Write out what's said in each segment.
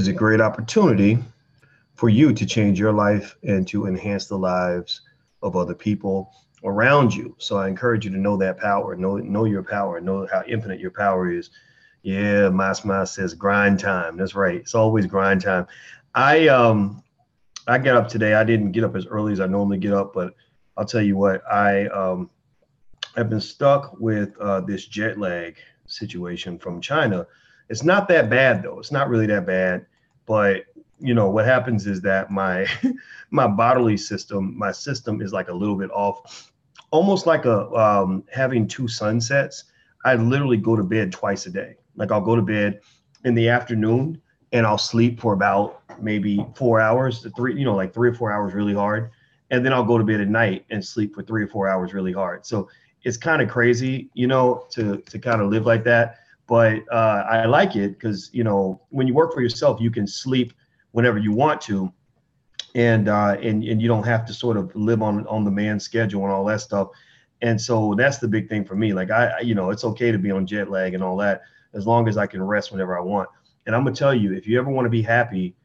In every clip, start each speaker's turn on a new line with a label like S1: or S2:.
S1: is a great opportunity for you to change your life and to enhance the lives of other people around you. So I encourage you to know that power, know your power, know how infinite your power is. Yeah, my says grind time. That's right. It's always grind time. I I got up today. I didn't get up as early as I normally get up, but I'll tell you what, I've been stuck with this jet lag situation from China. It's not that bad though. It's not really that bad, but what happens is that my my bodily system, my system is like a little bit off, almost like a having two sunsets. I literally go to bed twice a day. Like I'll go to bed in the afternoon and I'll sleep for about maybe 4 hours to three, like 3 or 4 hours really hard. And then I'll go to bed at night and sleep for 3 or 4 hours really hard. So it's kind of crazy, to kind of live like that. But I like it because, when you work for yourself, you can sleep whenever you want to. And you don't have to sort of live on the man's schedule and all that stuff. And so that's the big thing for me. Like it's okay to be on jet lag and all that, as long as I can rest whenever I want. And I'm gonna tell you, if you ever want to be happy,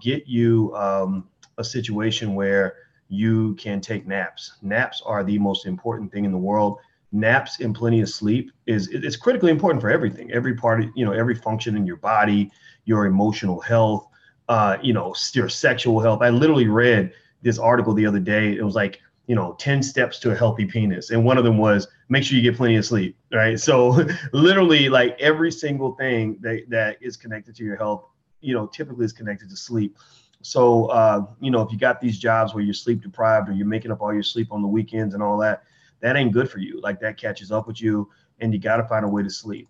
S1: get you a situation where you can take naps. Naps are the most important thing in the world. Naps and plenty of sleep it's critically important for everything, every part of, every function in your body, your emotional health, your sexual health. I literally read this article the other day. It was like, 10 steps to a healthy penis. And one of them was make sure you get plenty of sleep, right? So literally like every single thing that is connected to your health, typically is connected to sleep. So, if you got these jobs where you're sleep deprived or you're making up all your sleep on the weekends and all that, that ain't good for you. Like that catches up with you and you got to find a way to sleep,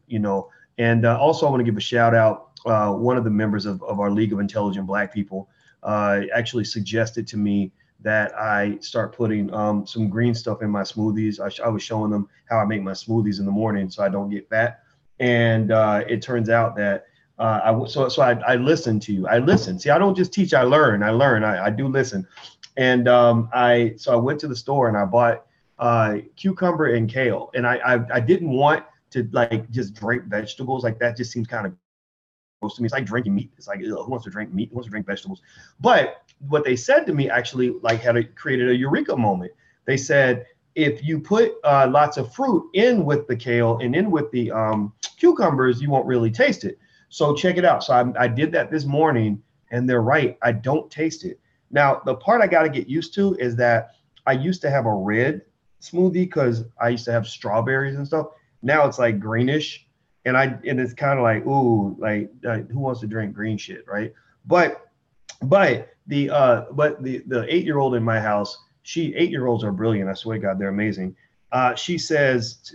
S1: And also I want to give a shout out. One of the members of our League of Intelligent Black People actually suggested to me that I start putting some green stuff in my smoothies. I was showing them how I make my smoothies in the morning so I don't get fat. And it turns out that I listen to you. I listen. See, I don't just teach, I learn. I do listen. And I went to the store and I bought cucumber and kale. And I didn't want to like just drink vegetables. Like that just seems kind of gross to me. It's like drinking meat. It's like, who wants to drink meat? Who wants to drink vegetables? But what they said to me actually like created a eureka moment. They said, if you put lots of fruit in with the kale and in with the cucumbers, you won't really taste it. So check it out. So I did that this morning and they're right. I don't taste it. Now, the part I got to get used to is that I used to have a red smoothie because I used to have strawberries and stuff. Now it's like greenish. And it's kind of like, ooh, like who wants to drink green shit, right? But the 8-year-old in my house, 8-year-olds are brilliant. I swear to God, they're amazing. She says,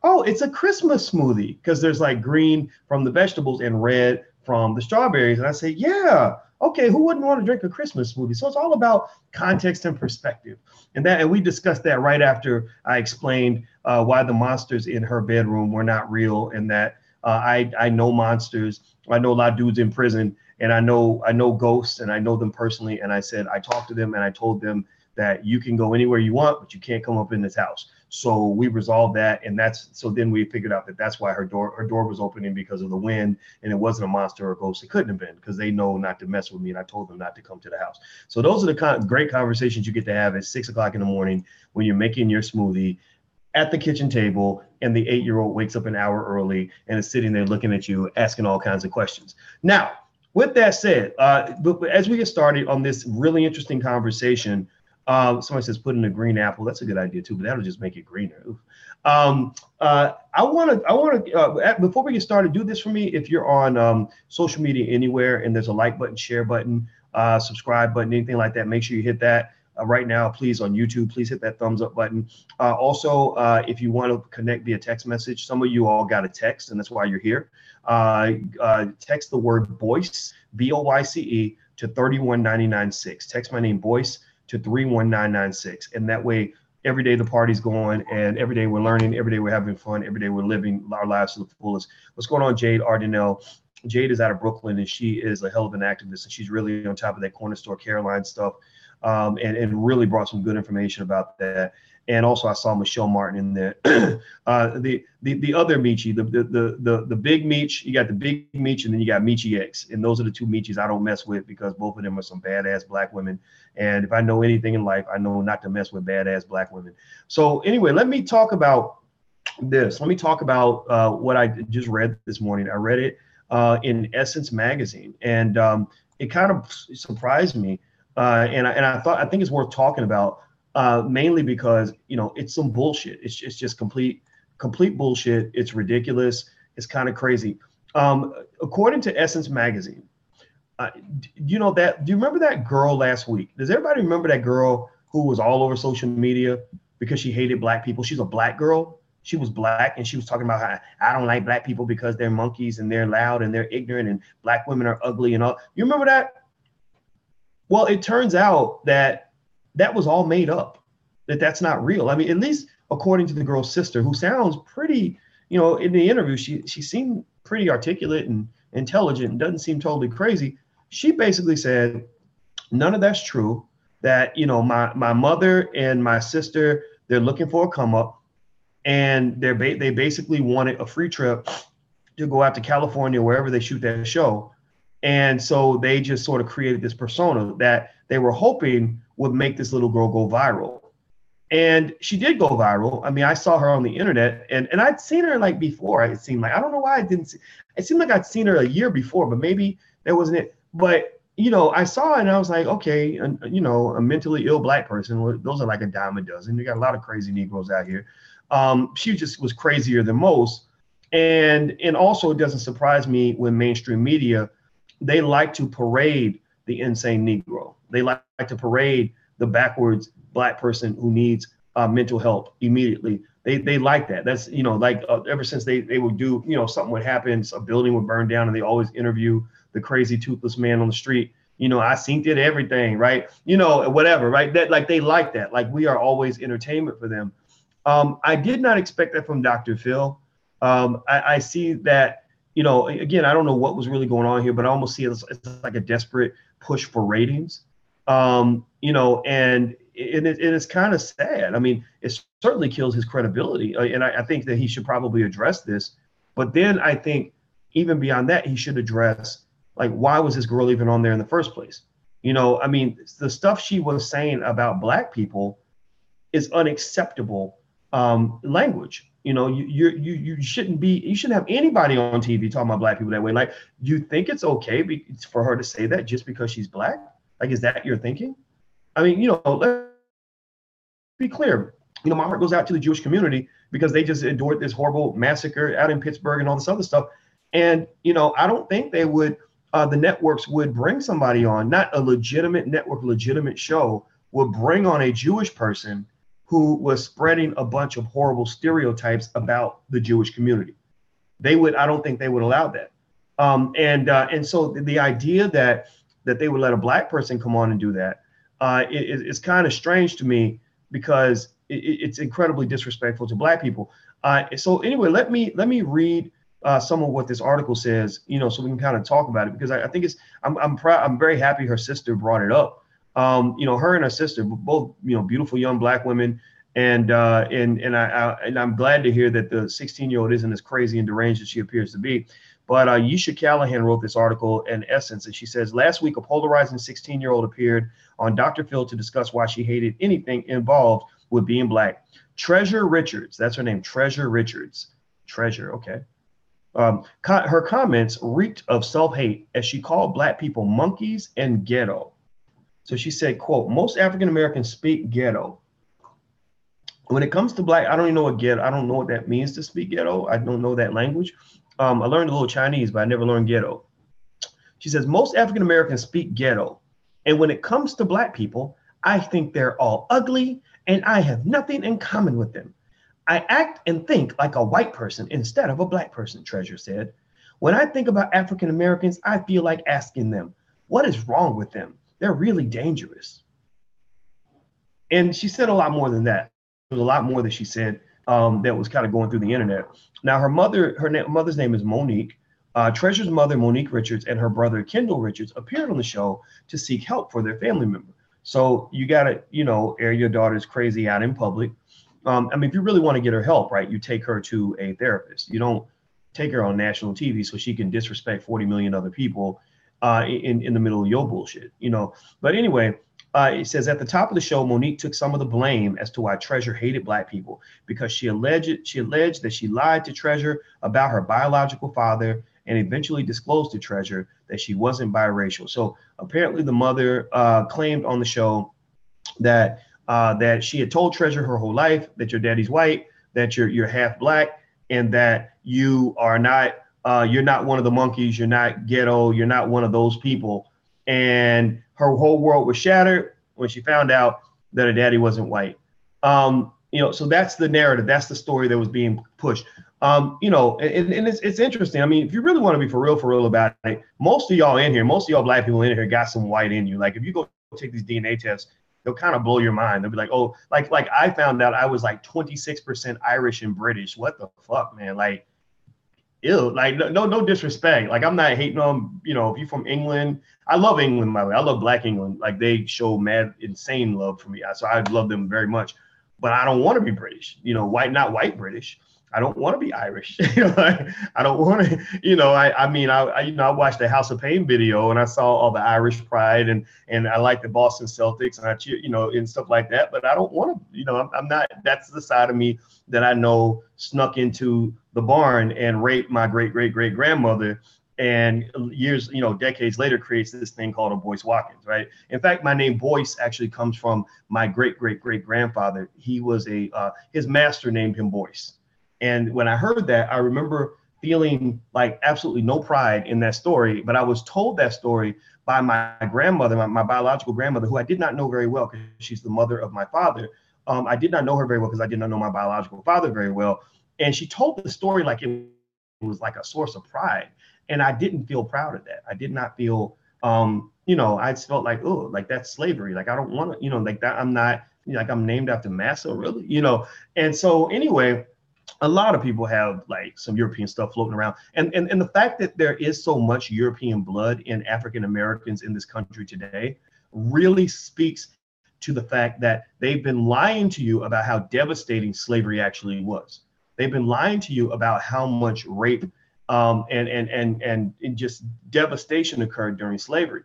S1: oh, it's a Christmas smoothie because there's like green from the vegetables and red from the strawberries. And I say, yeah, okay, who wouldn't want to drink a Christmas smoothie? So it's all about context and perspective. And we discussed that right after I explained why the monsters in her bedroom were not real, and that I know monsters. I know a lot of dudes in prison, and I know ghosts, and I know them personally. And I said I talked to them, and I told them that you can go anywhere you want, but you can't come up in this house. So we resolved that, and so then we figured out that that's why her door was opening because of the wind, and it wasn't a monster or a ghost. It couldn't have been because they know not to mess with me, and I told them not to come to the house. So those are the great conversations you get to have at 6 o'clock in the morning when you're making your smoothie at the kitchen table, and the 8-year-old wakes up an hour early and is sitting there looking at you, asking all kinds of questions. Now, with that said, as we get started on this really interesting conversation, somebody says put in a green apple. That's a good idea too, but that'll just make it greener. I want to before we get started, do this for me. If you're on social media anywhere and there's a like button, share button, subscribe button, anything like that, make sure you hit that. Right now, please, on YouTube, please hit that thumbs up button. Also, if you want to connect via text message, some of you all got a text, and that's why you're here. Text the word Boyce, B-O-Y-C-E, to 31996. Text my name, Boyce, to 31996. And that way, every day the party's going, and every day we're learning, every day we're having fun, every day we're living our lives to the fullest. What's going on, Jade Ardenell? Jade is out of Brooklyn, and she is a hell of an activist, and she's really on top of that corner store Caroline stuff. And really brought some good information about that. And also I saw Michelle Martin in there. The other Michi, the big Meech, you got the big Meech, and then you got Michi X. And those are the two Michis I don't mess with, because both of them are some badass black women. And if I know anything in life, I know not to mess with badass black women. So anyway, let me talk about this. Let me talk about what I just read this morning. I read it in Essence magazine, and it kind of surprised me. And I think it's worth talking about, mainly because, it's some bullshit. It's just complete bullshit. It's ridiculous. It's kind of crazy. According to Essence magazine, do you remember that girl last week? Does everybody remember that girl who was all over social media because she hated black people? She's a black girl. She was black, and she was talking about how I don't like black people because they're monkeys and they're loud and they're ignorant and black women are ugly and all. You remember that? Well, it turns out that was all made up, that's not real. I mean, at least according to the girl's sister, who sounds pretty, in the interview, she seemed pretty articulate and intelligent and doesn't seem totally crazy. She basically said, none of that's true, that, my mother and my sister, they're looking for a come up, and they basically wanted a free trip to go out to California, wherever they shoot that show. And so they just sort of created this persona that they were hoping would make this little girl go viral. And she did go viral. I mean, I saw her on the internet, and I'd seen her like before. It seemed like, I don't know why I didn't see, it seemed like I'd seen her a year before, but maybe that wasn't it. But, I saw it and I was like, okay, a mentally ill black person, those are like a dime a dozen. You got a lot of crazy Negroes out here. She just was crazier than most. And also, it doesn't surprise me when mainstream media, they like to parade the insane Negro. They like to parade the backwards black person who needs mental help immediately. They like that. That's, ever since they would do, something would happen, a building would burn down, and they always interview the crazy toothless man on the street. I seen did everything, right? Whatever, right? That, like, they like that. Like, we are always entertainment for them. I did not expect that from Dr. Phil. I see that, again, I don't know what was really going on here, but I almost see it as like a desperate push for ratings. And it is kind of sad. I mean, it certainly kills his credibility. And I think that he should probably address this. But then I think even beyond that, he should address, like, why was this girl even on there in the first place? I mean, the stuff she was saying about black people is unacceptable language. You shouldn't have anybody on TV talking about black people that way. Like, do you think it's okay for her to say that just because she's black? Like, is that your thinking? I mean, let's be clear. My heart goes out to the Jewish community because they just endured this horrible massacre out in Pittsburgh and all this other stuff. And, I don't think they would, the networks would bring somebody on, not a legitimate network, legitimate show, would bring on a Jewish person who was spreading a bunch of horrible stereotypes about the Jewish community. I don't think they would allow that. And so the idea that they would let a black person come on and do that is kind of strange to me, because it's incredibly disrespectful to black people. So anyway, let me read some of what this article says, so we can kind of talk about it, because I think I'm proud. I'm very happy her sister brought it up. Her and her sister, both, beautiful young black women. And I'm glad to hear that the 16-year-old isn't as crazy and deranged as she appears to be. But Yisha Callahan wrote this article in Essence, and she says, last week, a polarizing 16-year-old appeared on Dr. Phil to discuss why she hated anything involved with being black. Treasure Richards, that's her name, Treasure Richards. Treasure, okay. Her comments reeked of self-hate as she called black people monkeys and ghetto. So she said, quote, most African Americans speak ghetto. When it comes to black, I don't even know what ghetto, I don't know what that means to speak ghetto. I don't know that language. I learned a little Chinese, but I never learned ghetto. She says, most African Americans speak ghetto. And when it comes to black people, I think they're all ugly and I have nothing in common with them. I act and think like a white person instead of a black person, Treasure said. When I think about African Americans, I feel like asking them, what is wrong with them? They're really dangerous. And she said a lot more than that. There was a lot more that she said that was kind of going through the internet. Now, her mother's name is Monique. Treasure's mother, Monique Richards, and her brother, Kendall Richards, appeared on the show to seek help for their family member. So you got to, air your daughter's crazy out in public. I mean, if you really want to get her help, right, you take her to a therapist. You don't take her on national TV so she can disrespect 40 million other people in the middle of your bullshit, you know. But anyway, it says at the top of the show, Monique took some of the blame as to why Treasure hated Black people because she alleged that she lied to Treasure about her biological father and eventually disclosed to Treasure that she wasn't biracial. So apparently the mother claimed on the show that that she had told Treasure her whole life that your daddy's white, that you're half Black, and that you are not you're not one of the monkeys, you're not ghetto, you're not one of those people. And her whole world was shattered when she found out that her daddy wasn't white. You know, so that's the narrative, that's the story that was being pushed. You know, and it's interesting. I mean, if you really want to be for real about it, most of y'all in here, most of y'all Black people in here got some white in you. Like if you go take these DNA tests, they'll kind of blow your mind. They'll be like, oh, like I found out I was like 26% Irish and British. What the fuck, man? Like, ew, like no disrespect. Like I'm not hating on, you know, if you're from England, I love England, by the way. I love Black England. Like they show mad, insane love for me. So I love them very much. But I don't want to be British, you know, not white British. I don't want to be Irish. You know, I don't want to, you know, I mean, you know, I watched the House of Pain video and I saw all the Irish pride and I like the Boston Celtics and I cheer, you know, and stuff like that. But I don't want to, you know, I'm not, that's the side of me that I know snuck into the barn and raped my great grandmother. And years, you know, decades later creates this thing called a Boyce Watkins, right? In fact, my name Boyce actually comes from my great grandfather. He was his master named him Boyce. And when I heard that, I remember feeling like absolutely no pride in that story. But I was told that story by my grandmother, my biological grandmother, who I did not know very well because she's the mother of my father. I did not know her very well because I did not know my biological father very well. And she told the story like it was like a source of pride. And I didn't feel proud of that. I did not feel, you know, I just felt like, oh, like that's slavery. Like I don't want to, you know, like that. I'm not, you know, like I'm named after Massa, really, you know. And so anyway, a lot of people have like some European stuff floating around. And the fact that there is so much European blood in African Americans in this country today really speaks to the fact that they've been lying to you about how devastating slavery actually was. They've been lying to you about how much rape and just devastation occurred during slavery.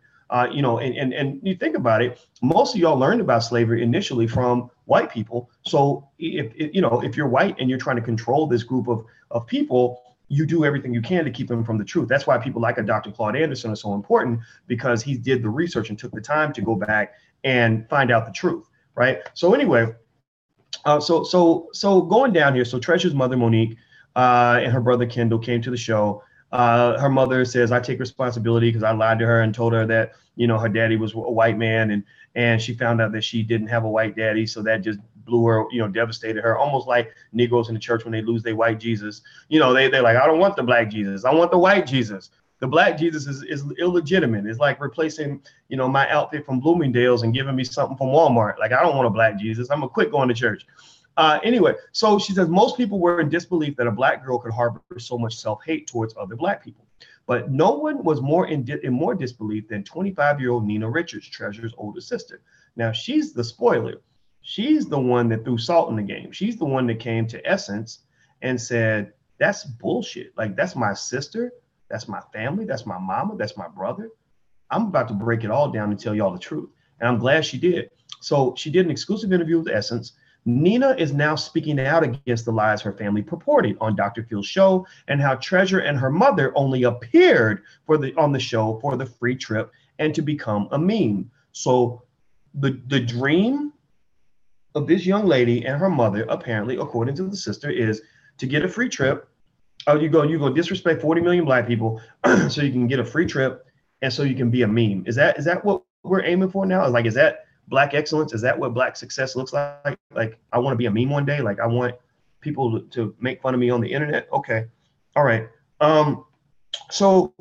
S1: You know, and you think about it, most of y'all learned about slavery initially from white people. So if you're white and you're trying to control this group of people, you do everything you can to keep them from the truth. That's why people like a Dr. Claude Anderson are so important, because he did the research and took the time to go back and find out the truth, right? So anyway, so going down here, so Treasure's mother, Monique, and her brother Kendall came to the show. Her mother says, I take responsibility because I lied to her and told her that, you know, her daddy was a white man, and she found out that she didn't have a white daddy. So that just blew her, you know, devastated her, almost like Negroes in the church when they lose their white Jesus. You know, they're like, I don't want the Black Jesus. I want the white Jesus. The Black Jesus is illegitimate. It's like replacing, you know, my outfit from Bloomingdale's and giving me something from Walmart. Like, I don't want a Black Jesus. I'm going to quit going to church. Anyway, so she says most people were in disbelief that a Black girl could harbor so much self-hate towards other Black people. But no one was more in more disbelief than 25-year-old Nina Richards, Treasure's older sister. Now, she's the spoiler. She's the one that threw salt in the game. She's the one that came to Essence and said, that's bullshit. Like, that's my sister. That's my family. That's my mama. That's my brother. I'm about to break it all down and tell y'all the truth. And I'm glad she did. So she did an exclusive interview with Essence. Nina is now speaking out against the lies her family purported on Dr. Phil's show, and how Treasure and her mother only appeared on the show for the free trip and to become a meme. So the dream of this young lady and her mother, apparently, according to the sister, is to get a free trip. Oh, you go disrespect 40 million Black people so you can get a free trip and so you can be a meme. Is that what we're aiming for now? Is that Black excellence? Is that what Black success looks like? Like, I want to be a meme one day. Like, I want people to make fun of me on the internet. Okay. All right. So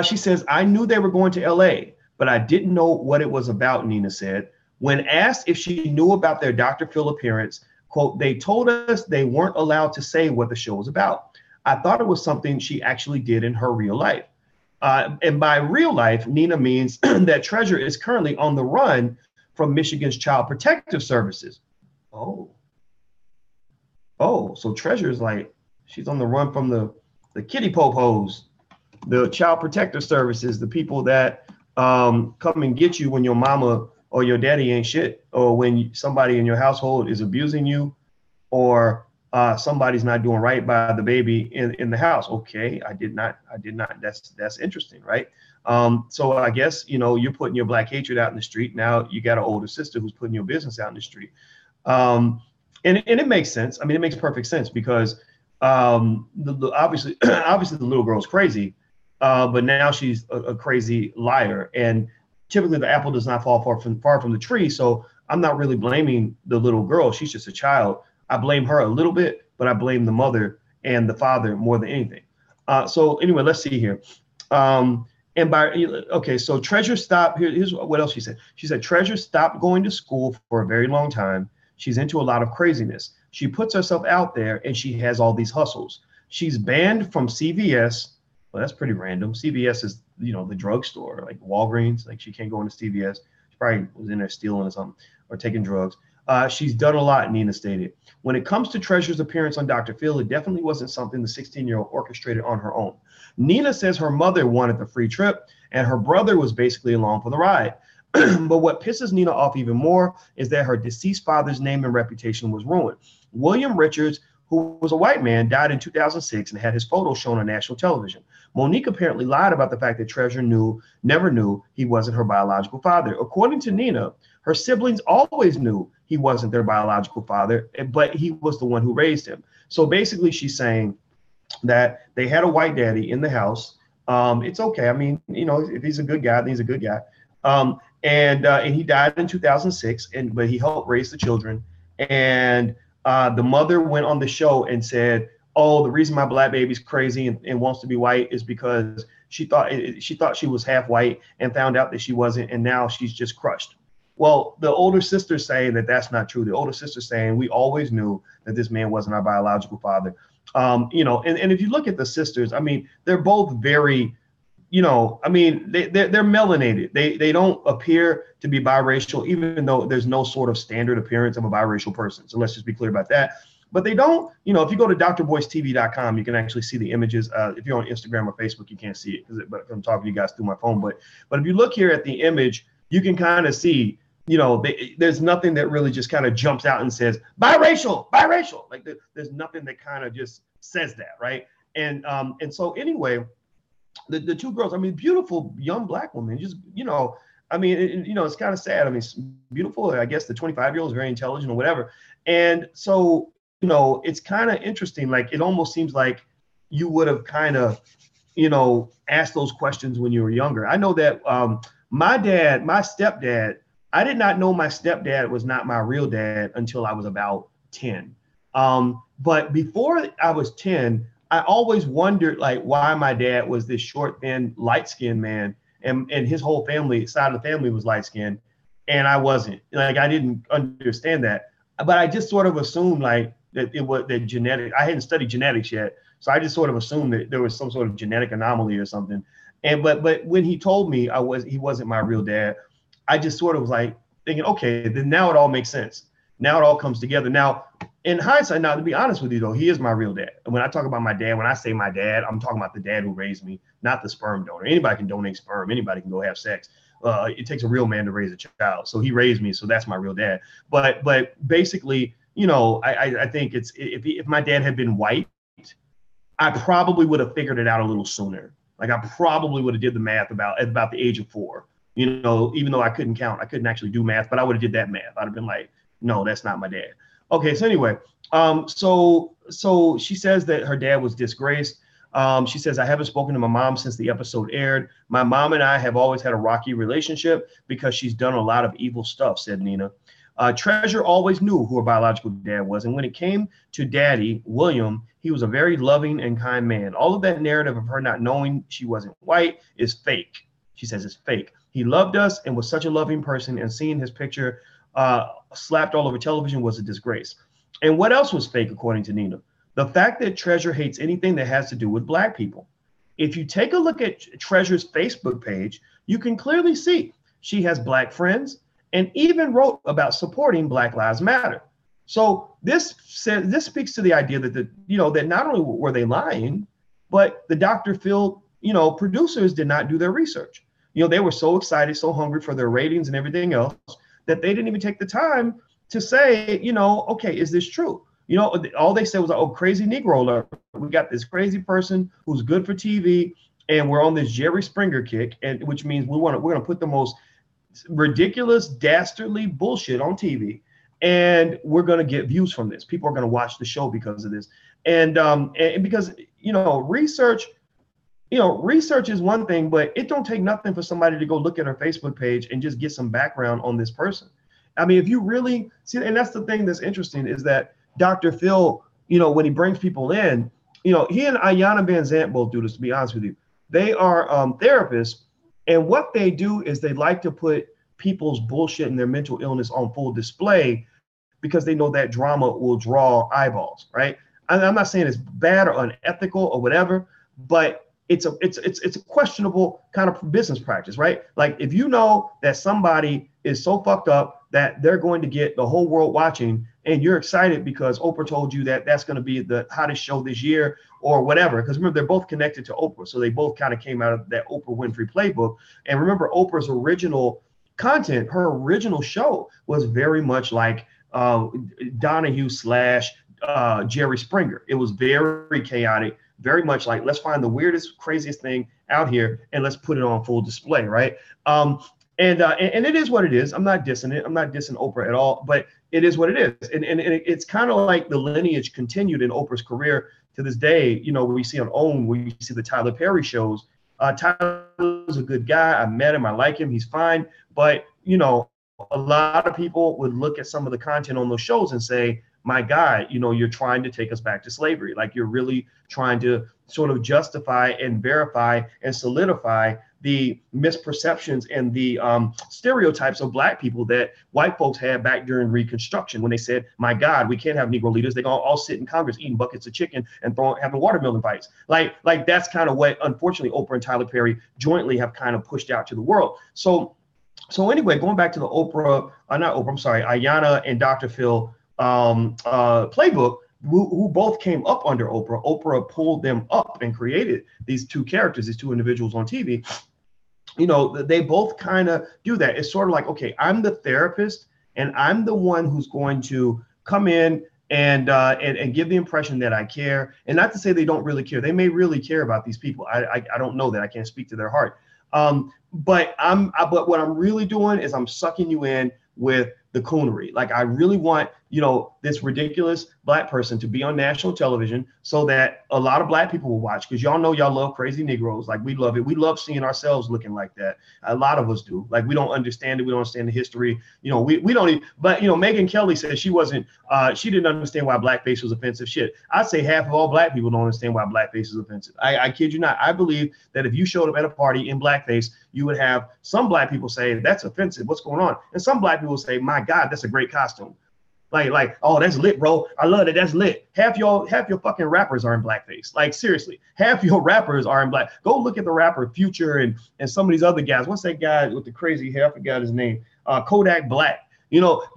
S1: she says, I knew they were going to LA, but I didn't know what it was about, Nina said. When asked if she knew about their Dr. Phil appearance, quote, they told us they weren't allowed to say what the show was about. I thought it was something she actually did in her real life. And by real life, Nina means that Treasure is currently on the run from Michigan's Child Protective Services. Oh, Oh, so Treasure's like, she's on the run from the kitty po-pos, the child protector services, the people that come and get you when your mama or your daddy ain't shit, or when somebody in your household is abusing you, or somebody's not doing right by the baby in the house. Okay, I did not. That's interesting, right? So I guess, you're putting your black hatred out in the street. Now you got an older sister who's putting your business out in the street. Um, and it makes sense. I mean, it makes perfect sense because obviously, obviously the little girl's crazy, but now she's a crazy liar. And typically the apple does not fall far from the tree. So I'm not really blaming the little girl. She's just a child. I blame her a little bit, but I blame the mother and the father more than anything. So anyway, let's see here. So Treasure stopped. Here's what else she said. She said Treasure stopped going to school for a very long time. She's into a lot of craziness. She puts herself out there and she has all these hustles. She's banned from CVS. Well, that's pretty random. CVS is, the drugstore, like Walgreens. Like she can't go into CVS. She probably was in there stealing or something or taking drugs. She's done a lot, Nina stated. When it comes to Treasure's appearance on Dr. Phil, it definitely wasn't something the 16-year-old orchestrated on her own. Nina says her mother wanted the free trip and her brother was basically along for the ride. But what pisses Nina off even more is that her deceased father's name and reputation was ruined. William Richards, who was a white man, died in 2006 and had his photo shown on national television. Monique apparently lied about the fact that Treasure never knew he wasn't her biological father. According to Nina, her siblings always knew he wasn't their biological father, but he was the one who raised him. So basically she's saying that they had a white daddy in the house. It's okay. I mean, if he's a good guy, then he's a good guy. And he died in 2006, but he helped raise the children. And the mother went on the show and said, "Oh, the reason my black baby's crazy and wants to be white is because she thought she was half white and found out that she wasn't, and now she's just crushed." Well, the older sister's saying that that's not true. The older sister's saying we always knew that this man wasn't our biological father. And if you look at the sisters, I mean, they're both very, they're melanated. They don't appear to be biracial, even though there's no sort of standard appearance of a biracial person. So let's just be clear about that. But they don't, if you go to drboycetv.com, you can actually see the images. If you're on Instagram or Facebook, you can't see it, but I'm talking to you guys through my phone. But if you look here at the image, you can kind of see, there's nothing that really just kind of jumps out and says biracial. Like there's nothing that kind of just says that, right? And so anyway, the two girls, I mean, beautiful young black women, just it's kind of sad. I mean, it's beautiful. I guess the 25-year-old is very intelligent or whatever. And so it's kind of interesting. Like it almost seems like you would have kind of asked those questions when you were younger. I know that my stepdad. I did not know my stepdad was not my real dad until I was about 10. But before I was 10, I always wondered like why my dad was this short, thin, light-skinned man, and his whole side of the family was light-skinned, and I wasn't. Like I didn't understand that, but I just sort of assumed like that it was that genetic. I hadn't studied genetics yet, so I just sort of assumed that there was some sort of genetic anomaly or something. And but when he told me he wasn't my real dad, I just sort of was like thinking, okay, then now it all makes sense. Now it all comes together. Now, in hindsight, now to be honest with you though, he is my real dad. And when I talk about my dad, when I say my dad, I'm talking about the dad who raised me, not the sperm donor. Anybody can donate sperm. Anybody can go have sex. It takes a real man to raise a child. So he raised me. So that's my real dad. But basically, I think it's if my dad had been white, I probably would have figured it out a little sooner. Like I probably would have did the math about the age of 4. Even though I couldn't count, I couldn't actually do math, but I would have did that math. I'd have been like, no, that's not my dad. Okay, so anyway, so she says that her dad was disgraced. She says, I haven't spoken to my mom since the episode aired. My mom and I have always had a rocky relationship because she's done a lot of evil stuff, said Nina. Treasure always knew who her biological dad was. And when it came to daddy, William, he was a very loving and kind man. All of that narrative of her not knowing she wasn't white is fake. She says it's fake. He loved us and was such a loving person, and seeing his picture slapped all over television was a disgrace. And what else was fake, according to Nina? The fact that Treasure hates anything that has to do with black people. If you take a look at Treasure's Facebook page, you can clearly see she has black friends and even wrote about supporting Black Lives Matter. So this speaks to the idea that that not only were they lying, but the Dr. Phil, producers did not do their research. They were so excited, so hungry for their ratings and everything else that they didn't even take the time to say, okay, is this true? All they said was, oh, crazy Negro alert. We got this crazy person who's good for TV, and we're on this Jerry Springer kick, and which means we're going to put the most ridiculous, dastardly bullshit on TV, and we're going to get views from this. People are going to watch the show because of this, and because research. Research is one thing, but it don't take nothing for somebody to go look at her Facebook page and just get some background on this person. I mean, if you really see, and that's the thing that's interesting is that Dr. Phil, when he brings people in, he and Ayanna Van Zant both do this, to be honest with you. They are therapists, and what they do is they like to put people's bullshit and their mental illness on full display because they know that drama will draw eyeballs, right? I'm not saying it's bad or unethical or whatever, but it's a questionable kind of business practice, right? Like if you know that somebody is so fucked up that they're going to get the whole world watching, and you're excited because Oprah told you that that's going to be the hottest show this year or whatever. Because remember, they're both connected to Oprah, so they both kind of came out of that Oprah Winfrey playbook. And remember, Oprah's original content, her original show was very much like Donahue / Jerry Springer. It was very chaotic. Very much like, let's find the weirdest, craziest thing out here and let's put it on full display, right? And it is what it is. I'm not dissing it. I'm not dissing Oprah at all, but it is what it is. And it's kind of like the lineage continued in Oprah's career to this day. We see on OWN, we see the Tyler Perry shows. Tyler's a good guy. I met him. I like him. He's fine. But, a lot of people would look at some of the content on those shows and say, my God, you're trying to take us back to slavery. Like you're really trying to sort of justify and verify and solidify the misperceptions and the stereotypes of Black people that white folks had back during Reconstruction when they said, my God, we can't have Negro leaders. They're going to all sit in Congress eating buckets of chicken and having watermelon fights. Like that's kind of what, unfortunately, Oprah and Tyler Perry jointly have kind of pushed out to the world. So anyway, going back to the Ayanna and Dr. Phil playbook, who both came up under Oprah. Oprah pulled them up and created these two characters, these two individuals on TV. They both kind of do that. It's sort of like, okay, I'm the therapist and I'm the one who's going to come in and give the impression that I care. And not to say they don't really care. They may really care about these people. I don't know that. I can't speak to their heart. But what I'm really doing is I'm sucking you in with the coonery. Like I really want, this ridiculous Black person to be on national television so that a lot of Black people will watch, because y'all know y'all love crazy Negroes. Like we love it. We love seeing ourselves looking like that. A lot of us do. Like we don't understand it. We don't understand the history. We don't even, but Megyn Kelly said she didn't understand why blackface was offensive. Shit. I'd say half of all Black people don't understand why blackface is offensive. I kid you not. I believe that if you showed up at a party in blackface, you would have some Black people say that's offensive. What's going on? And some Black people say, my God, that's a great costume. Like, oh, that's lit, bro. I love it. That's lit. Half your fucking rappers are in blackface. Like, seriously, half your rappers are in black. Go look at the rapper Future and some of these other guys. What's that guy with the crazy hair? I forgot his name. Kodak Black.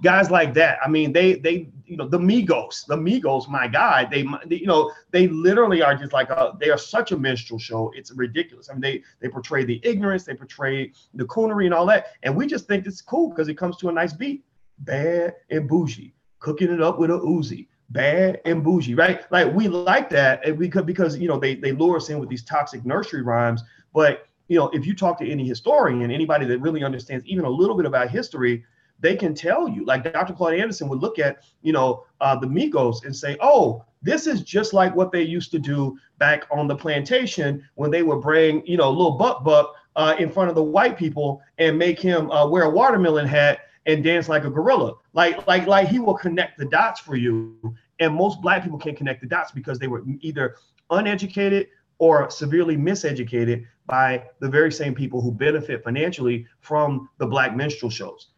S1: Guys like that. I mean, they the Migos, my God, they literally are just like they are such a minstrel show. It's ridiculous. I mean, they portray the ignorance, they portray the coonery and all that, and we just think it's cool because it comes to a nice beat. Bad and bougie. Cooking it up with a Uzi, bad and bougie, right? Like we like that because they lure us in with these toxic nursery rhymes. But if you talk to any historian, anybody that really understands even a little bit about history, they can tell you. Like Dr. Claude Anderson would look at the Migos and say, oh, this is just like what they used to do back on the plantation when they would bring little Buck in front of the white people and make him wear a watermelon hat and dance like a gorilla. Like he will connect the dots for you. And most Black people can't connect the dots because they were either uneducated or severely miseducated by the very same people who benefit financially from the Black minstrel shows.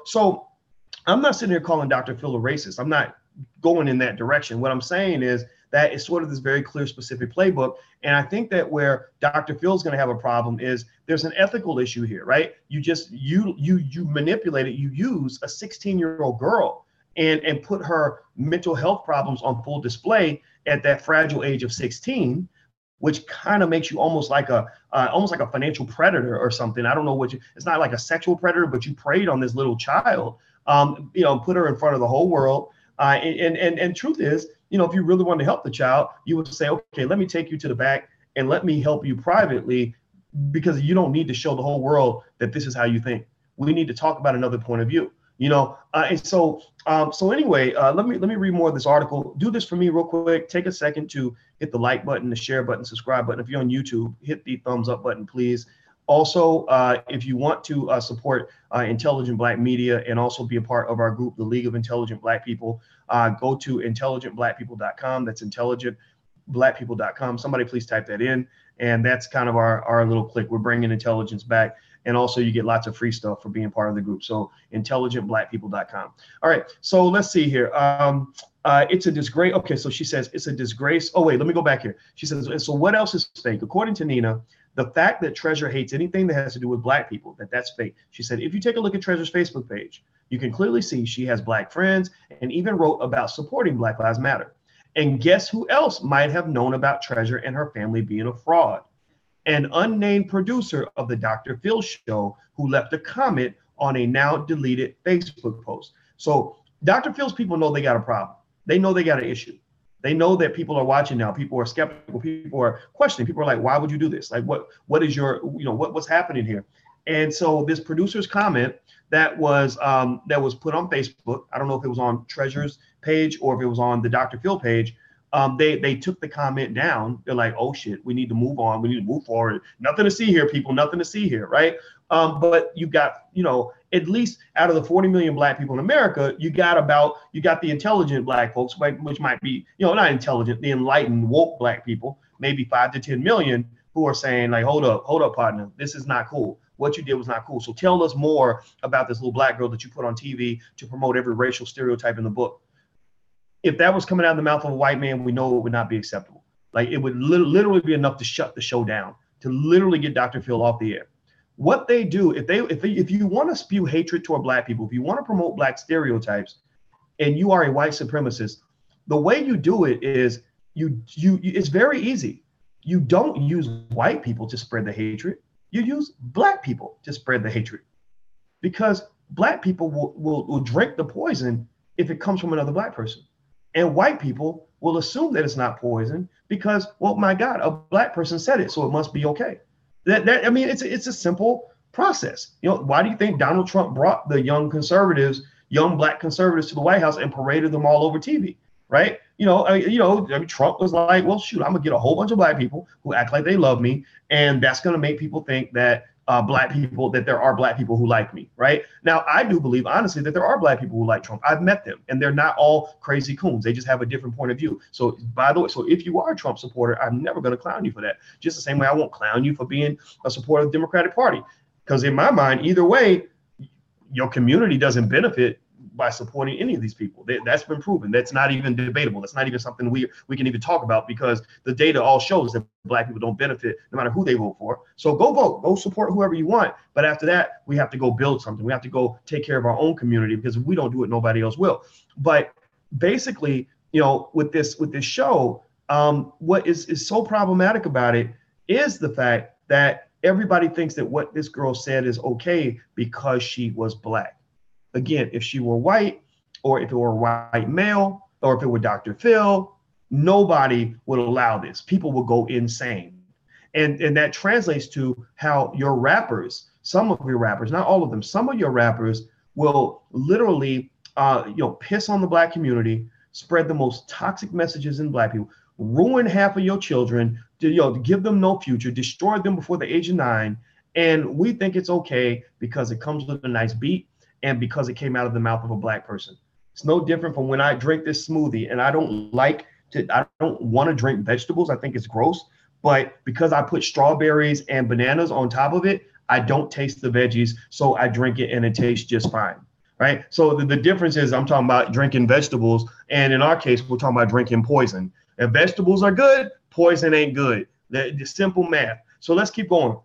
S1: So I'm not sitting here calling Dr. Phil a racist. I'm not going in that direction. What I'm saying is that it's sort of this very clear, specific playbook. And I think that where Dr. Phil's going to have a problem is there's an ethical issue here, right? You manipulate it. You use a 16-year-old girl and put her mental health problems on full display at that fragile age of 16, which kind of makes you almost like a financial predator or something. I don't know what it's not like a sexual predator, but you preyed on this little child, put her in front of the whole world. And truth is, if you really wanted to help the child, you would say, okay, let me take you to the back and let me help you privately, because you don't need to show the whole world that this is how you think. We need to talk about another point of view, so anyway, let me read more of this article. Do this for me real quick. Take a second to hit the like button, the share button, subscribe button. If you're on YouTube, hit the thumbs up button, please. Also, if you want to support intelligent Black media and also be a part of our group, the League of Intelligent Black People, go to intelligentblackpeople.com. That's intelligentblackpeople.com. Somebody please type that in. And that's kind of our little clique. We're bringing intelligence back. And also you get lots of free stuff for being part of the group. So intelligentblackpeople.com. All right. So let's see here. It's a disgrace. Okay. So she says it's a disgrace. Oh, wait, let me go back here. She says, so what else is fake? According to Nina, the fact that Treasure hates anything that has to do with Black people, that's fake. She said, if you take a look at Treasure's Facebook page, you can clearly see she has Black friends and even wrote about supporting Black Lives Matter. And guess who else might have known about Treasure and her family being a fraud? An unnamed producer of the Dr. Phil show who left a comment on a now deleted Facebook post. So Dr. Phil's people know they got a problem. They know they got an issue. They know that people are watching now. People are skeptical. People are questioning. People are like, why would you do this? Like, what is your, what's happening here? And so this producer's comment that was put on Facebook, I don't know if it was on Treasure's page or if it was on the Dr. Phil page, they took the comment down. They're like, oh shit, we need to move on. We need to move forward. Nothing to see here, people, nothing to see here, right? But you got, at least out of the 40 million Black people in America, you got the intelligent Black folks, which might be, not intelligent, the enlightened, woke Black people, maybe 5 to 10 million who are saying like, hold up, partner, this is not cool. What you did was not cool. So tell us more about this little Black girl that you put on TV to promote every racial stereotype in the book. If that was coming out of the mouth of a white man, we know it would not be acceptable. Like it would literally be enough to shut the show down, to literally get Dr. Phil off the air. What they do, if you want to spew hatred toward Black people, if you want to promote Black stereotypes, and you are a white supremacist, the way you do it is it's very easy. You don't use white people to spread the hatred. You use Black people to spread the hatred, because Black people will drink the poison if it comes from another Black person. And white people will assume that it's not poison because, well, my God, a Black person said it, so it must be okay. It's a simple process. Why do you think Donald Trump brought the young Black conservatives to the White House and paraded them all over TV, right? Trump was like, well, shoot, I'm gonna get a whole bunch of Black people who act like they love me, and that's gonna make people think that that there are Black people who like me, right? Now, I do believe, honestly, that there are Black people who like Trump. I've met them, and they're not all crazy coons. They just have a different point of view. So, by the way, if you are a Trump supporter, I'm never going to clown you for that. Just the same way I won't clown you for being a supporter of the Democratic Party. Because in my mind, either way, your community doesn't benefit by supporting any of these people. That's been proven. That's not even debatable. That's not even something we can even talk about, because the data all shows that Black people don't benefit no matter who they vote for. So go vote, go support whoever you want. But after that, we have to go build something. We have to go take care of our own community, because if we don't do it, nobody else will. But basically, with this show, what is so problematic about it is the fact that everybody thinks that what this girl said is okay because she was Black. Again, if she were white, or if it were a white male, or if it were Dr. Phil, nobody would allow this. People would go insane. And that translates to how your rappers, some of your rappers, not all of them, some of your rappers will literally piss on the Black community, spread the most toxic messages in Black people, ruin half of your children, to give them no future, destroy them before the age of 9. And we think it's okay because it comes with a nice beat, and because it came out of the mouth of a Black person. It's no different from when I drink this smoothie and I don't want to drink vegetables. I think it's gross. But because I put strawberries and bananas on top of it, I don't taste the veggies. So I drink it and it tastes just fine. Right. So the difference is I'm talking about drinking vegetables. And in our case, we're talking about drinking poison. If vegetables are good, poison ain't good. The simple math. So let's keep going.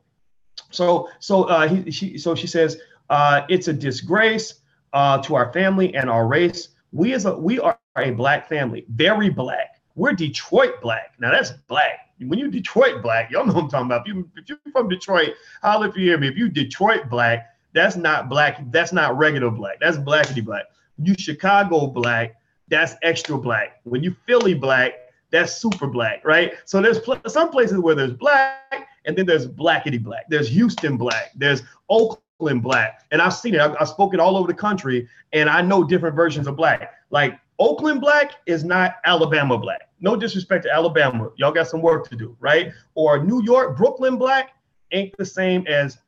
S1: She says, it's a disgrace to our family and our race we are a black family, very black. We're Detroit black. Now that's black. When you Detroit black, y'all know what I'm talking about. If you're from Detroit, holler if you hear me. If you Detroit black, that's not black. That's not regular black. That's blackity black. When you Chicago black, that's extra black. When you Philly black, that's super black, right? So there's some places where there's black, and then there's blackity black. There's Houston black. There's Oakland black. And I've seen it. I've spoken all over the country, and I know different versions of black. Like Oakland black is not Alabama black. No disrespect to Alabama. Y'all got some work to do, right? Or New York, Brooklyn black ain't the same as,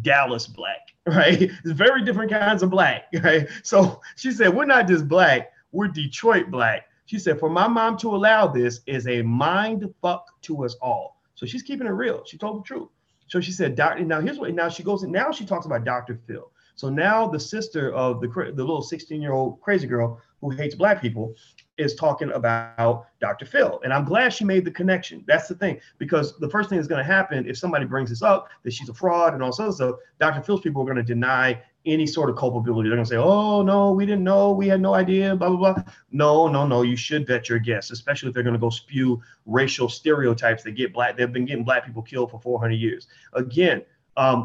S1: Dallas black, right? It's very different kinds of black, right? So she said, we're not just black, we're Detroit black. She said, for my mom to allow this is a mind fuck to us all. So she's keeping it real. She told the truth. So she said, now she goes, and now she talks about Dr. Phil. So now the sister of the little 16-year-old crazy girl who hates black people is talking about Dr. Phil. And I'm glad she made the connection. That's the thing, because the first thing that's going to happen if somebody brings this up, that she's a fraud and all sorts of stuff, Dr. Phil's people are going to deny any sort of culpability. They're going to say, oh, no, we didn't know. We had no idea, blah, blah, blah. No. You should vet your guests, especially if they're going to go spew racial stereotypes that they've been getting black people killed for 400 years. Again,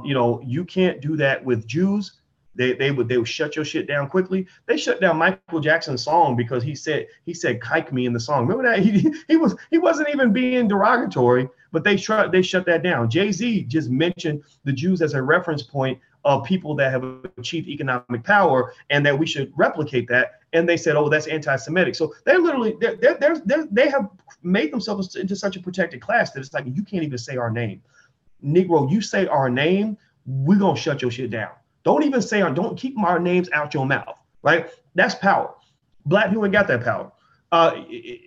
S1: you can't do that with Jews. They would shut your shit down quickly. They shut down Michael Jackson's song because he said "kike me" in the song. Remember that he wasn't even being derogatory, but they shut that down. Jay-Z just mentioned the Jews as a reference point of people that have achieved economic power and that we should replicate that. And they said, oh, that's anti-Semitic. So they're literally they have made themselves into such a protected class that it's like, you can't even say our name. Negro, you say our name, we're gonna shut your shit down. Don't even say don't keep our names out your mouth, right? That's power. Black people ain't got that power.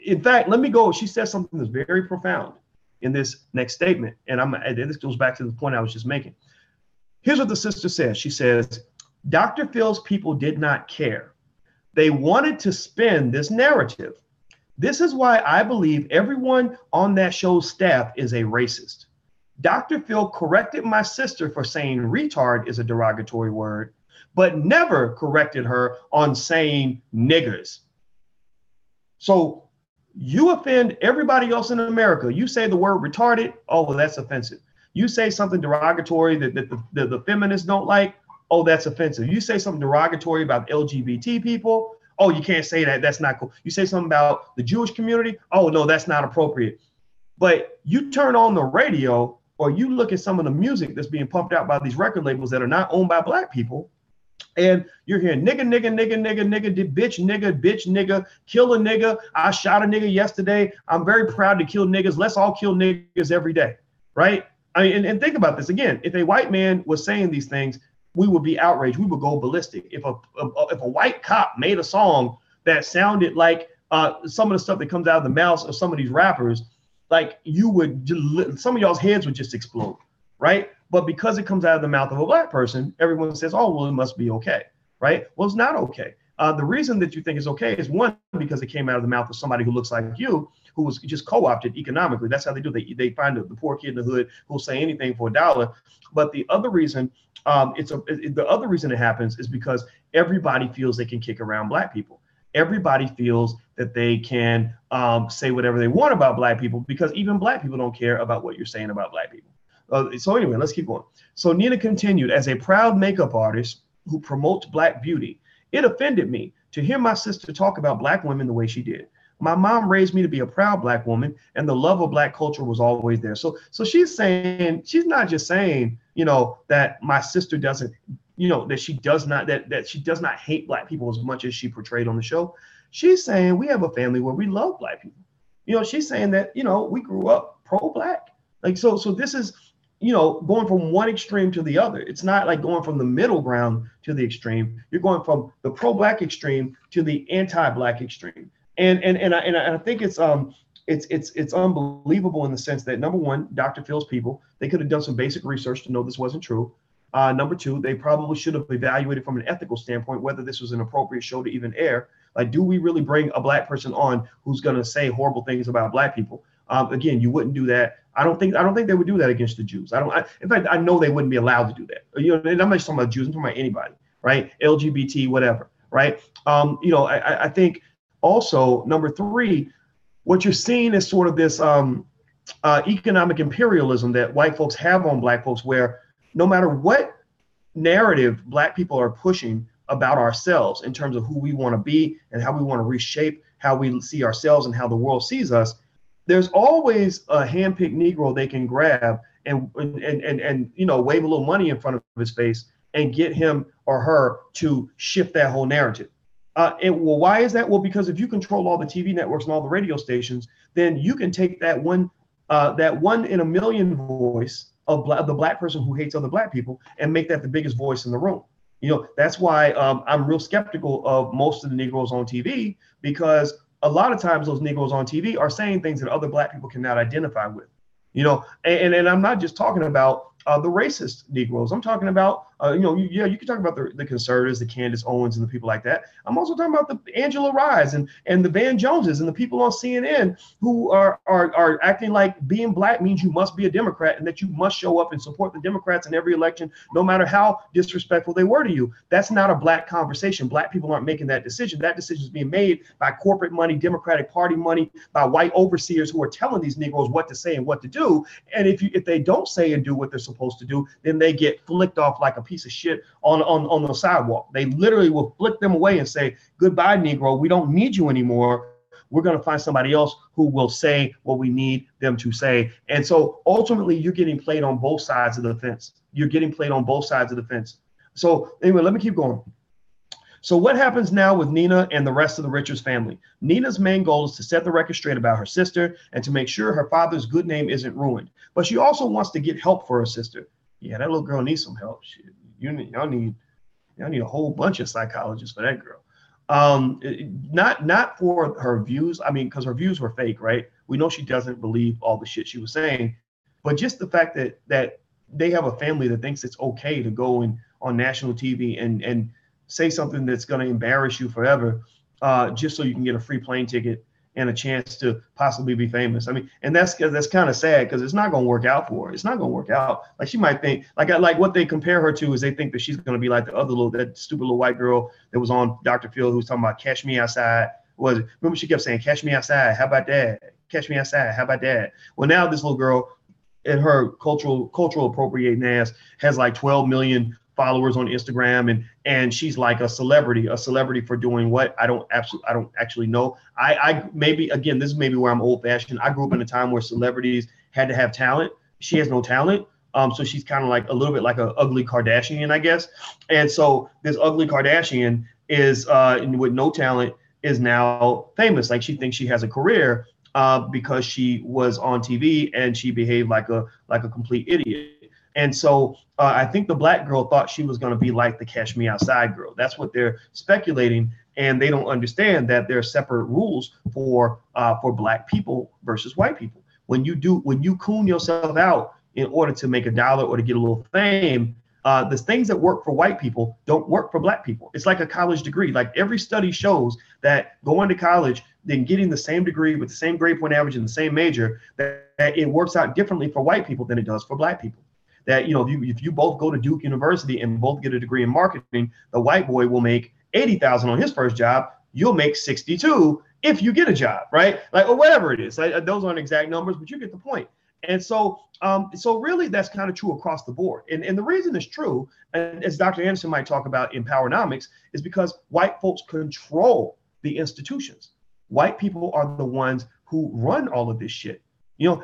S1: In fact, let me go. She says something that's very profound in this next statement. And this goes back to the point I was just making. Here's what the sister says. She says, Dr. Phil's people did not care. They wanted to spin this narrative. This is why I believe everyone on that show's staff is a racist. Dr. Phil corrected my sister for saying retard is a derogatory word, but never corrected her on saying niggers. So you offend everybody else in America. You say the word retarded, oh, well, that's offensive. You say something derogatory that the feminists don't like, oh, that's offensive. You say something derogatory about LGBT people, oh, you can't say that, that's not cool. You say something about the Jewish community, oh, no, that's not appropriate. But you turn on the radio, or you look at some of the music that's being pumped out by these record labels that are not owned by black people, and you're hearing nigga, bitch, nigga, kill a nigga. I shot a nigga yesterday. I'm very proud to kill niggas. Let's all kill niggas every day, right? I mean, and think about this again. If a white man was saying these things, we would be outraged. We would go ballistic. If a white cop made a song that sounded like some of the stuff that comes out of the mouths of some of these rappers, like some of y'all's heads would just explode, right? But because it comes out of the mouth of a black person, everyone says, oh, well, it must be okay, right? Well, it's not okay. The reason that you think it's okay is, one, because it came out of the mouth of somebody who looks like you, who was just co-opted economically. That's how they do. They find the poor kid in the hood who'll say anything for $1. But the other reason it happens is because everybody feels they can kick around black people. Everybody feels that they can say whatever they want about black people, because even black people don't care about what you're saying about black people. So anyway, let's keep going. So Nina continued, as a proud makeup artist who promotes black beauty, it offended me to hear my sister talk about black women the way she did. My mom raised me to be a proud black woman, and the love of black culture was always there. So she's saying, she's not just saying, that my sister doesn't, that she does not hate black people as much as she portrayed on the show. She's saying we have a family where we love black people. She's saying that, we grew up pro-black. Like, so this is, going from one extreme to the other. It's not like going from the middle ground to the extreme. You're going from the pro-black extreme to the anti-black extreme. And I think it's unbelievable in the sense that, number one, Dr. Phil's people, they could have done some basic research to know this wasn't true. Number two, they probably should have evaluated from an ethical standpoint whether this was an appropriate show to even air. Like, do we really bring a black person on who's going to say horrible things about black people? Again, you wouldn't do that. I don't think they would do that against the Jews. In fact, I know they wouldn't be allowed to do that. And I'm not just talking about Jews. I'm talking about anybody, right? LGBT, whatever. right? I think also number three, what you're seeing is sort of this economic imperialism that white folks have on black folks, where no matter what narrative black people are pushing about ourselves in terms of who we want to be and how we want to reshape how we see ourselves and how the world sees us, there's always a handpicked Negro they can grab and wave a little money in front of his face and get him or her to shift that whole narrative. Why is that? Well, because if you control all the TV networks and all the radio stations, then you can take that one in a million voice of the black person who hates other black people and make that the biggest voice in the room. That's why I'm real skeptical of most of the Negroes on TV, because a lot of times those Negroes on TV are saying things that other black people cannot identify with. And I'm not just talking about the racist Negroes. I'm talking about, you can talk about the conservatives, the Candace Owens and the people like that. I'm also talking about the Angela Rye's and the Van Joneses and the people on CNN who are acting like being black means you must be a Democrat and that you must show up and support the Democrats in every election, no matter how disrespectful they were to you. That's not a black conversation. Black people aren't making that decision. That decision is being made by corporate money, Democratic Party money, by white overseers who are telling these Negroes what to say and what to do. And if they don't say and do what they're supposed to do, then they get flicked off like a piece of shit on the sidewalk. They literally will flick them away and say, goodbye, Negro. We don't need you anymore. We're going to find somebody else who will say what we need them to say. And so ultimately, you're getting played on both sides of the fence. You're getting played on both sides of the fence. So anyway, let me keep going. So what happens now with Nina and the rest of the Richards family? Nina's main goal is to set the record straight about her sister and to make sure her father's good name isn't ruined. But she also wants to get help for her sister. Yeah, that little girl needs some help. Shit. Y'all need a whole bunch of psychologists for that girl. Not for her views. I mean, because her views were fake, right? We know she doesn't believe all the shit she was saying, but just the fact that they have a family that thinks it's okay to go on national TV and say something that's going to embarrass you forever, just so you can get a free plane ticket and a chance to possibly be famous. I mean, and that's kind of sad because it's not going to work out for her. It's not going to work out. Like she might think, like what they compare her to is they think that she's going to be like that stupid little white girl that was on Dr. Phil who was talking about Catch Me Outside. Remember she kept saying, catch me outside. How about that? Catch me outside. How about that? Well, now this little girl and her cultural appropriating ass has like 12 million followers on Instagram, and she's like a celebrity for doing what? I don't actually know. I maybe, again, this is maybe where I'm old fashioned. I grew up in a time where celebrities had to have talent. She has no talent. So she's kind of like a little bit like an ugly Kardashian, I guess. And so this ugly Kardashian is with no talent is now famous. Like she thinks she has a career because she was on TV and she behaved like a complete idiot. And so I think the black girl thought she was going to be like the Catch Me Outside girl. That's what they're speculating. And they don't understand that there are separate rules for black people versus white people. When you coon yourself out in order to make $1 or to get a little fame, the things that work for white people don't work for black people. It's like a college degree. Like every study shows that going to college, then getting the same degree with the same grade point average in the same major, that it works out differently for white people than it does for black people. That, if you both go to Duke University and both get a degree in marketing, the white boy will make $80,000 on his first job. You'll make $62,000 if you get a job, right? Like, or whatever it is. Those aren't exact numbers, but you get the point. And so really that's kind of true across the board. And the reason it's true, and as Dr. Anderson might talk about in Powernomics, is because white folks control the institutions. White people are the ones who run all of this shit.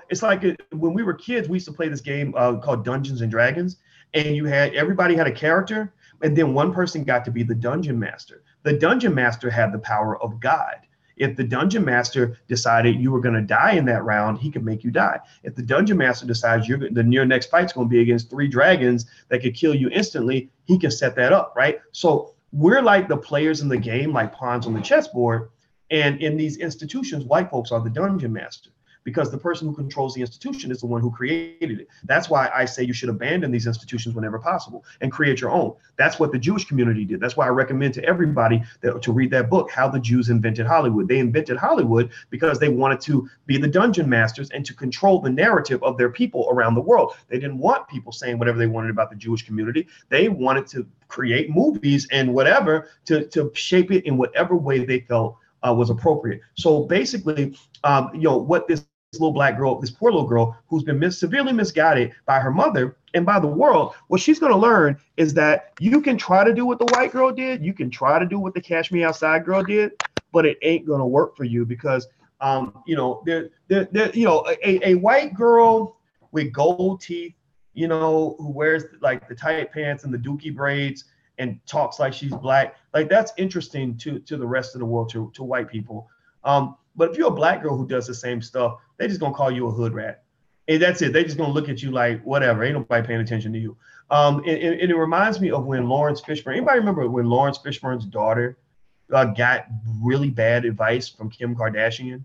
S1: It's like when we were kids, we used to play this game called Dungeons and Dragons, and everybody had a character, and then one person got to be the dungeon master. The dungeon master had the power of God. If the dungeon master decided you were going to die in that round, he could make you die. If the dungeon master decides your next fight's going to be against 3 dragons that could kill you instantly, he can set that up, right? So we're like the players in the game, like pawns on the chessboard, and in these institutions, white folks are the dungeon master. because the person who controls the institution is the one who created it. That's why I say you should abandon these institutions whenever possible and create your own. That's what the Jewish community did. That's why I recommend to everybody to read that book, How the Jews Invented Hollywood. They invented Hollywood because they wanted to be the dungeon masters and to control the narrative of their people around the world. They didn't want people saying whatever they wanted about the Jewish community. They wanted to create movies and whatever to shape it in whatever way they felt was appropriate. So basically, what this little black girl, this poor little girl who's been severely misguided by her mother and by the world, what she's going to learn is that you can try to do what the white girl did. You can try to do what the Cash Me Outside girl did, but it ain't going to work for you because, a white girl with gold teeth, who wears like the tight pants and the dookie braids and talks like she's black, like that's interesting to the rest of the world, to white people. But if you're a black girl who does the same stuff, they just gonna call you a hood rat. And that's it. They just gonna look at you like, whatever, ain't nobody paying attention to you. And it reminds me of when Lawrence Fishburne, anybody remember when Lawrence Fishburne's daughter got really bad advice from Kim Kardashian?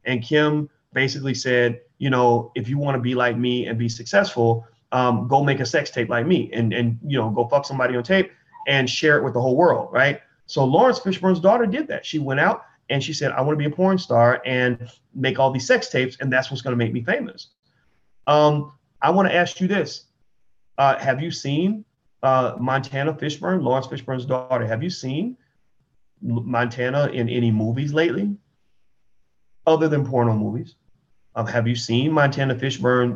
S1: And Kim basically said, if you want to be like me and be successful, go make a sex tape like me and go fuck somebody on tape and share it with the whole world, right? So Lawrence Fishburne's daughter did that. She went out and she said, I want to be a porn star and make all these sex tapes, and that's what's going to make me famous. I want to ask you this. Have you seen Montana Fishburne, Lawrence Fishburne's daughter? Have you seen Montana in any movies lately other than porno movies? Have you seen Montana Fishburne,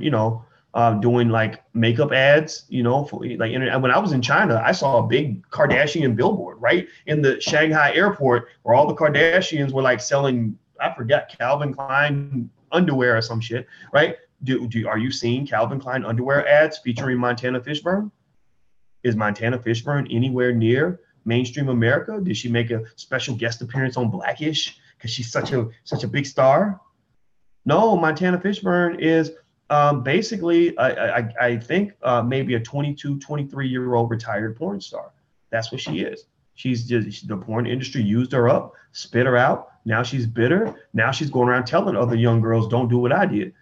S1: doing like makeup ads, for like internet? When I was in China, I saw a big Kardashian billboard right in the Shanghai airport where all the Kardashians were like selling, I forgot, Calvin Klein underwear or some shit, right? Are you seeing Calvin Klein underwear ads featuring Montana Fishburne? Is Montana Fishburne anywhere near mainstream America? Did she make a special guest appearance on Blackish because she's such a big star? No, Montana Fishburne is basically, I think maybe a 22, 23-year-old retired porn star. That's what she is. The porn industry used her up, spit her out. Now she's bitter. Now she's going around telling other young girls, don't do what I did.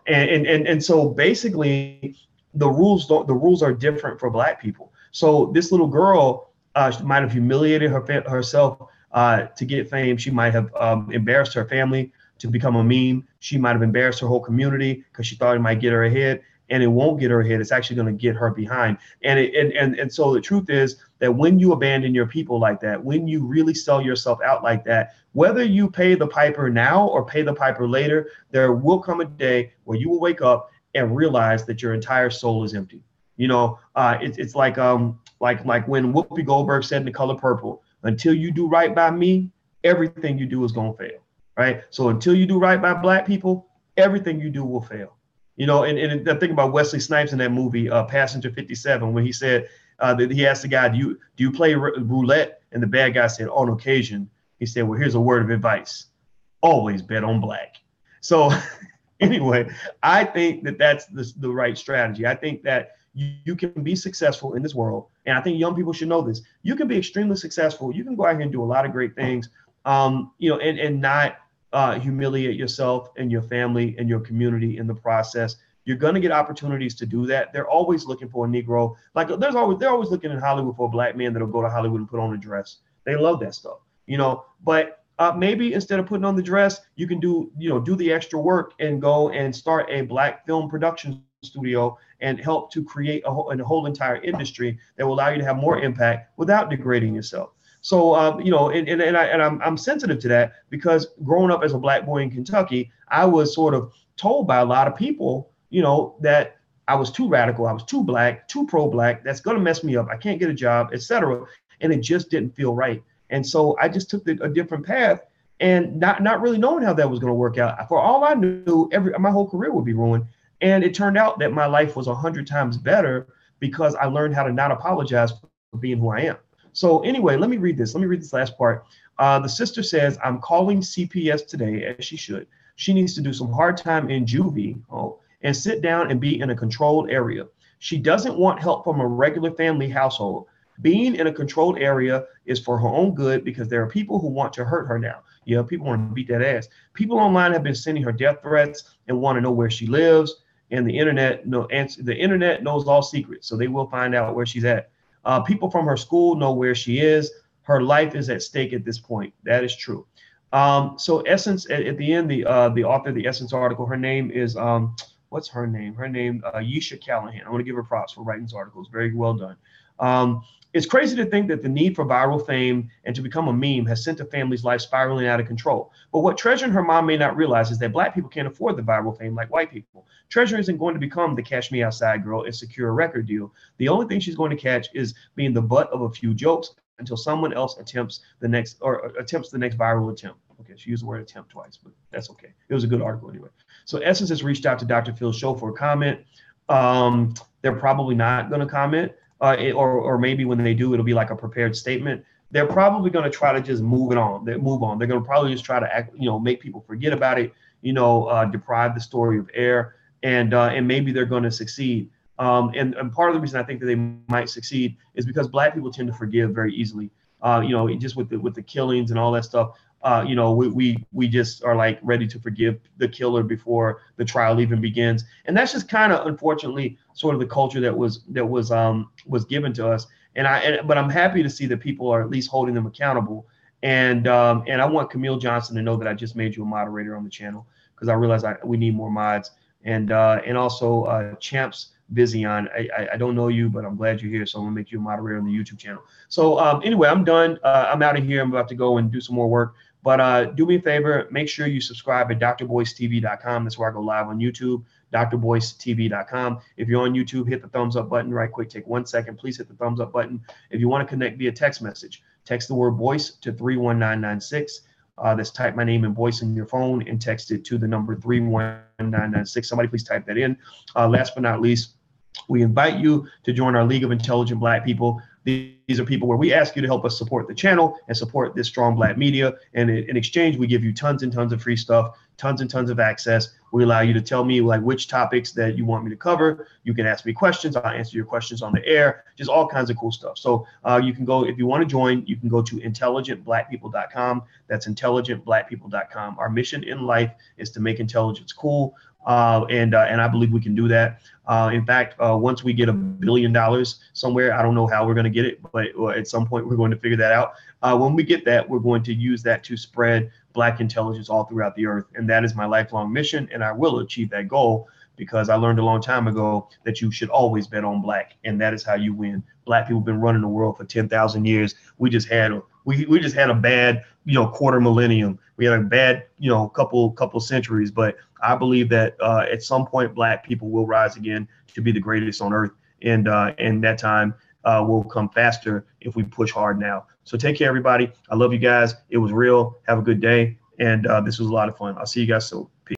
S1: And so basically the rules are different for black people. So this little girl might have humiliated herself to get fame. She might have embarrassed her family to become a meme. She might have embarrassed her whole community because she thought it might get her ahead, and it won't get her ahead. It's actually going to get her behind. And so the truth is that when you abandon your people like that, when you really sell yourself out like that, whether you pay the piper now or pay the piper later, there will come a day where you will wake up and realize that your entire soul is empty. It's like when Whoopi Goldberg said in The Color Purple, until you do right by me, everything you do is going to fail. Right. So until you do right by black people, everything you do will fail. And I think about Wesley Snipes in that movie, Passenger 57, when he said that he asked the guy, do you play roulette? And the bad guy said, on occasion. He said, well, here's a word of advice. Always bet on black. So anyway, I think that that's the right strategy. I think that you can be successful in this world. And I think young people should know this. You can be extremely successful. You can go out here and do a lot of great things, and not humiliate yourself and your family and your community in the process. You're going to get opportunities to do that. They're always looking for a Negro. Like they're always looking in Hollywood for a black man that'll go to Hollywood and put on a dress. They love that stuff, but maybe instead of putting on the dress, you can do the extra work and go and start a black film production studio and help to create a whole entire industry that will allow you to have more impact without degrading yourself. So, I'm sensitive to that because growing up as a black boy in Kentucky, I was sort of told by a lot of people, that I was too radical. I was too black, too pro-black. That's going to mess me up. I can't get a job, etc. And it just didn't feel right. And so I just took a different path and not really knowing how that was going to work out. For all I knew, my whole career would be ruined. And it turned out that my life was 100 times better because I learned how to not apologize for being who I am. So anyway, let me read this. Let me read this last part. The sister says, I'm calling CPS today, as she should. She needs to do some hard time in juvie and sit down and be in a controlled area. She doesn't want help from a regular family household. Being in a controlled area is for her own good because there are people who want to hurt her now. Yeah, people want to beat that ass. People online have been sending her death threats and want to know where she lives. And the internet the internet knows all secrets, so they will find out where she's at. People from her school know where she is. Her life is at stake at this point. That is true. So Essence at the end, the author of the Essence article, her name is what's her name? Her name Yesha Callahan. I want to give her props for writing this article. It's very well done. It's crazy to think that the need for viral fame and to become a meme has sent a family's life spiraling out of control. But what Treasure and her mom may not realize is that Black people can't afford the viral fame like white people. Treasure isn't going to become the Cash Me Outside girl and secure a record deal. The only thing she's going to catch is being the butt of a few jokes until someone else attempts the next viral attempt. Okay, she used the word attempt twice, but that's okay. It was a good article anyway. So Essence has reached out to Dr. Phil's show for a comment. They're probably not going to comment. Or maybe when they do, it'll be like a prepared statement. They're probably going to try to just move on. They're going to probably just try to make people forget about it, deprive the story of air, and maybe they're going to succeed. And part of the reason I think that they might succeed is because Black people tend to forgive very easily. Just with the killings and all that stuff. We just are like ready to forgive the killer before the trial even begins, and that's just kind of unfortunately sort of the culture that was given to us. But I'm happy to see that people are at least holding them accountable. And I want Camille Johnson to know that I just made you a moderator on the channel because I realize we need more mods. And also Champs Vizion. I don't know you, but I'm glad you're here, so I'm gonna make you a moderator on the YouTube channel. So anyway, I'm done. I'm out of here. I'm about to go and do some more work. But do me a favor, make sure you subscribe at drboycetv.com. That's where I go live on YouTube, drboycetv.com. If you're on YouTube, hit the thumbs up button right quick. Take 1 second. Please hit the thumbs up button. If you want to connect via text message, text the word Boyce to 31996. That's type my name and Boyce in your phone and text it to the number 31996. Somebody please type that in. Last but not least, we invite you to join our League of Intelligent Black People. These are people where we ask you to help us support the channel and support this strong Black media. And in exchange, we give you tons and tons of free stuff, tons and tons of access. We allow you to tell me like which topics that you want me to cover. You can ask me questions. I'll answer your questions on the air, just all kinds of cool stuff. So you can go, if you want to join, you can go to intelligentblackpeople.com. That's intelligentblackpeople.com. Our mission in life is to make intelligence cool. And I believe we can do that. In fact, once we get $1 billion somewhere, I don't know how we're going to get it, but at some point we're going to figure that out. When we get that, we're going to use that to spread Black intelligence all throughout the earth. And that is my lifelong mission. And I will achieve that goal because I learned a long time ago that you should always bet on Black. And that is how you win. Black people have been running the world for 10,000 years. We just had a bad, quarter millennium. We had a bad, couple centuries, but I believe that at some point Black people will rise again to be the greatest on earth, and that time will come faster if we push hard now. So take care, everybody. I love you guys. It was real. Have a good day, and this was a lot of fun. I'll see you guys soon. Peace.